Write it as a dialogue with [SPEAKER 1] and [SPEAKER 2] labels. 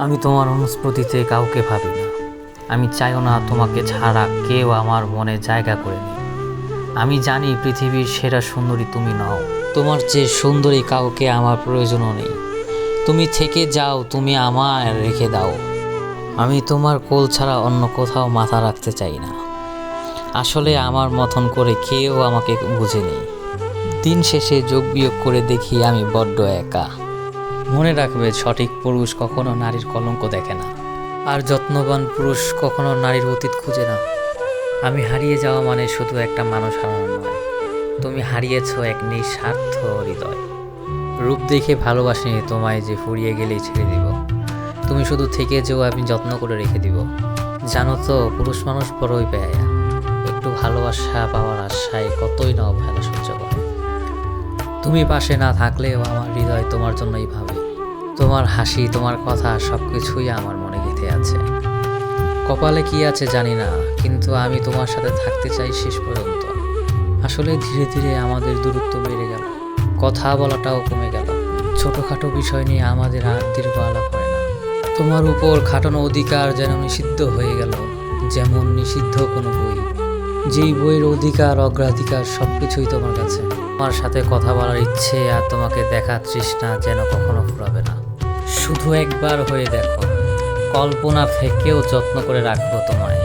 [SPEAKER 1] আমি তোমার অনুস্মৃতিতে কাউকে ভাবি না। আমি চাইও না তোমাকে ছাড়া কেউ আমার মনে জায়গা করে নিই। আমি জানি পৃথিবীর সেরা সুন্দরী তুমি নও। তোমার চেয়ে সুন্দরী কাউকে আমার প্রয়োজনও নেই। তুমি থেকে যাও, তুমি আমায় রেখে দাও। আমি তোমার কোল ছাড়া অন্য কোথাও মাথা রাখতে চাই না। আসলে আমার মতন করে কেউ আমাকে বুঝেনি। দিন শেষে যোগ বিয়োগ করে দেখি আমি বড্ড একা। মনে রাখবে, সঠিক পুরুষ কখনো নারীর কলঙ্ক দেখে না, আর যত্নবান পুরুষ কখনো নারীর অতীত খুঁজে না। আমি হারিয়ে যাওয়া মানে শুধু একটা মানুষ হারানো নয়, তুমি হারিয়েছ এক নিঃস্বার্থ হৃদয়। রূপ দেখে ভালোবাসিনি তোমায় যে ফুরিয়ে গেলেই ছেড়ে দিব। তুমি শুধু থেকে যেও, আমি যত্ন করে রেখে দিব। জানো তো, পুরুষ মানুষ বড়ই বেহায়া। একটু ভালোবাসা পাওয়ার আশায় কতই না অবহেলা সহ্য করে। তুমি পাশে না থাকলেও আমার হৃদয় তোমার জন্যই ভাবে। তোমার হাসি, তোমার কথা সব কিছুই আমার মনে গেঁথে আছে। কপালে কি আছে জানি না, কিন্তু আমি তোমার সাথে থাকতে চাই শেষ পর্যন্ত। আসলে ধীরে ধীরে আমাদের দূরত্ব বেড়ে গেল, কথা বলাটাও কমে গেল। ছোটোখাটো বিষয় নিয়ে আমাদের আর দীর্ঘ আলাপ হয় না। তোমার উপর খাটানো অধিকার যেন নিষিদ্ধ হয়ে গেল, যেমন নিষিদ্ধ কোনো বই। যেই বইয়ের অধিকার, অগ্রাধিকার সব কিছুই তোমার কাছে। তোমার সাথে কথা বলার ইচ্ছে আর তোমাকে দেখার তৃষ্ণা যেন কখনো ফুরাবে না। শুধু একবার হয়ে দেখো, কল্পনা থেকেও যত্ন করে রাখবো তোমায়।